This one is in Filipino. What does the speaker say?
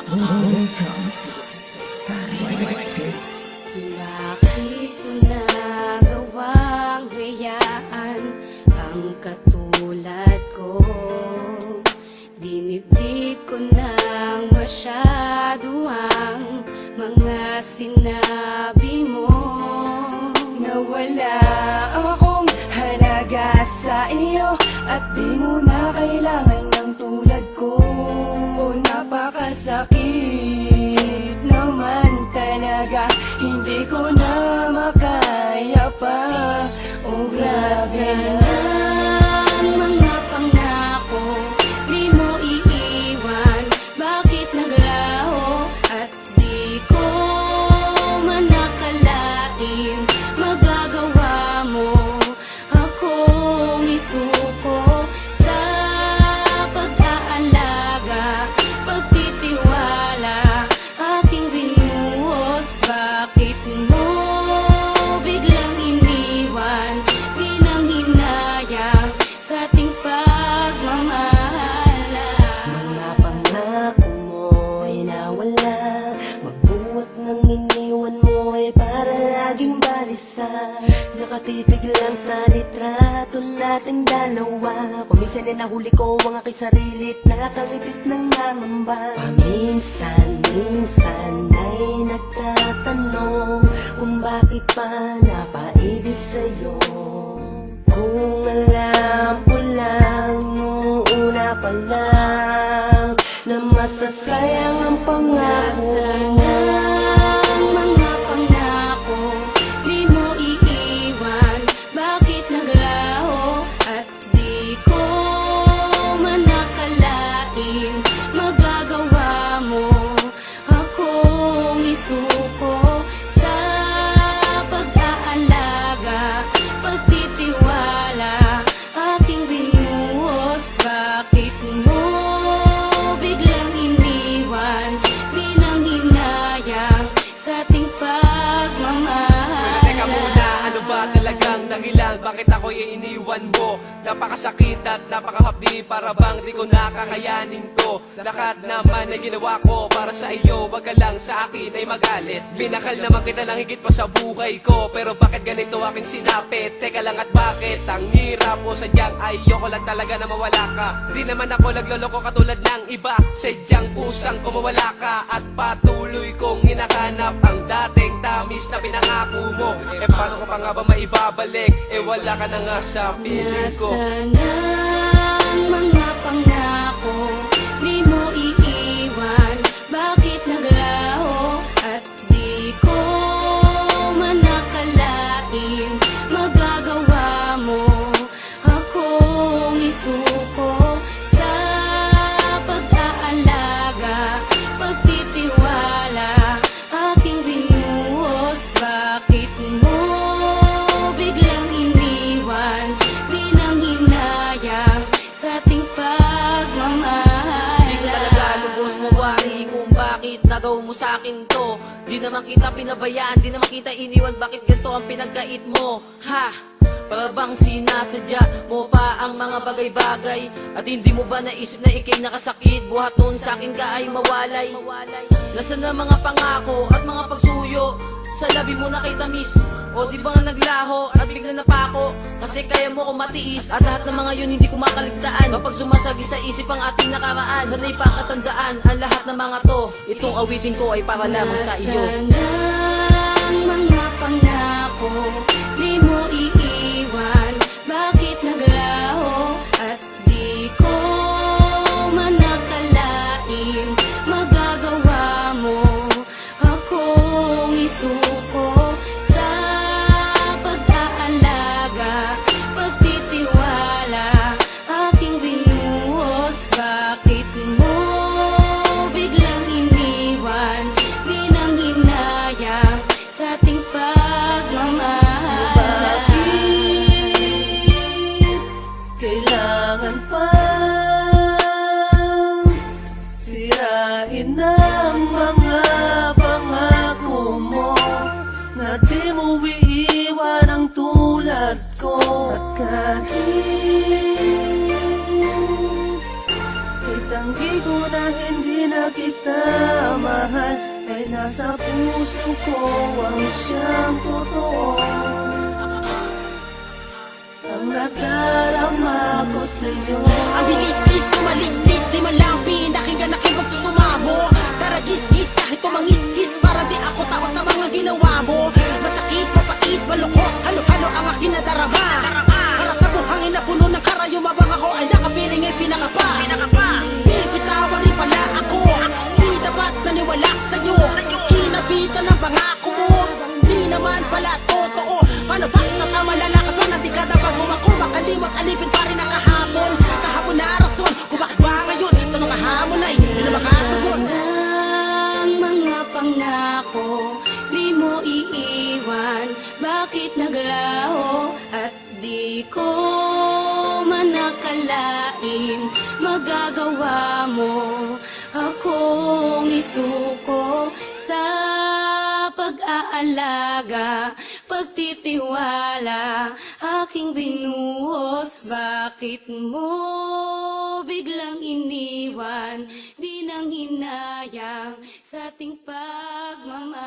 Welcome to the Silence. Laki ko na gawang gayaan ang katulad ko. Dinibdib ko nang masyado ang mga sinabi mo. Nawala akong halaga sa iyo at di mo na kailangan ng tulad ko. Napakasakit naman talaga, hindi ko na makaya pa. Oh, grabe na. Ang mga pangako, di mo iiwan. Bakit naglaho at di ko manakalain? Magagawa mo akong isuko sa pag-aalaga, pagtitiwala, aking binuhos. Bakit mo biglang iniwan? Di nang hinayang sa ating pagmamahala. Mga pangako mo'y nawala, magbuot ng iniwan mo'y para laging balisa. Nakatitig lang sa litrato nating dalawa. Paminsan ay nahuli ko ang aking sarili't nakangipit ng nangamba. Paminsan-minsan ay nagtatanong kung bakit pa napaibig sa'yo. Kung alam ko lang nung una pa lang na masasayang ang pangako. Ang mga pangako, di mo iiwan. Bakit naglaho at di ko manakalain? Magagawa mo akong isuko sa pag-aalaga, pagtitiwala, aking binuhos. Bakit mo biglang iniwan? Di nang hinayang sa ating pagmamahala. Teka muna, ano ba talagang dahilan? Bakit ako'y iniwan mo? Napakasakit at napakahapdi, para bang di ko nakakayanin to. Lahat naman ay ginawa ko para sa iyo, wag ka lang sa akin ay magalit. Binakal naman kita ng higit pa sa buhay ko, pero bakit ganito aking sinapit? Teka lang, at bakit ang hirap mo? Sadyang ayoko lang talaga na mawala ka. Di naman ako nagloloko katulad ng iba, sadyang kusang ko mawala ka. At patuloy kong hinahanap ang dating tamis na pinangako mo. Eh paano ko pa nga ba maibabalik? Eh wala ka na nga sa piling ko. Nasaan ang mga pangako, di mo iiwan? Bakit naglaho at di ko manakalain? Magagawa mo akong isuko sa pag-aalaga, pagtitiwala, aking binuhos. Bakit mo biglang iniwan? Di nang hinayang sa ating pagmamahala. Di ko talaga lubos mawari kung bakit nagawa mo sa akin to. Di naman kita pinabayaan, di naman kita iniwan. Bakit ganito ang pinagkait mo? Ha? Para bang sinasadya mo pa ang mga bagay-bagay? At hindi mo ba naisip na ikay nakasakit? Buhat noon sa akin ka ay mawalay. Nasaan na mga pangako at mga pagsuyo? Sa labi mo na kay tamis, o di ba nga naglaho at bigla napako? Kasi kaya mo ko matiis, at lahat ng mga yun hindi ko makaligtaan. Kapag sumasagi sa isip ang ating nakaraan, sana'y pakatandaan ang lahat ng mga to. Itong awitin ko ay para lamang sa iyo. Nasaan ang mga pangako, di mo iiwan? Bakit naglaho at di ko manakalain? Magagawa mo akong isuko sa pag-aalaga, pagtitiwala, aking binuhos. Bakit mo biglang iniwan? Di nang hinayang kita mahal ay nasa puso ko ang siyang totoo. Ang nadarama ko sa'yo. Ang bilis-bis, tumalis-bis, di man lang pinakinggan aking pagsusumamo. Tara gis-gis, kahit tumangis-gis, para di ako takot sa mga ginawa mo. Masakit, mapait, malukot, halo-halo ang aking nadarama. Para sa buhangin na puno ng karayo, mabang ako ay nakapiling ay pinakapa. Bitawan rin pala ako, di dapat naniwala sa'yo. Kinabitan ng pangako mo, di naman pala totoo. Paano ba natamalala ka doon? Hindi ka na bago ako makalimot, alipin pa rin ang kahapon. Kahapon na rason, kung bakit ba ngayon sa mga hamon ay hindi na makatugon. Ang mga pangako di mo iiwan. Bakit naglaho at di ko man nakalain magagawa mo akong isuko sa pag-aalaga, pagtitiwala aking binuhos. Bakit mo biglang iniwan? Di nang hinayang sa ating pagmamahala.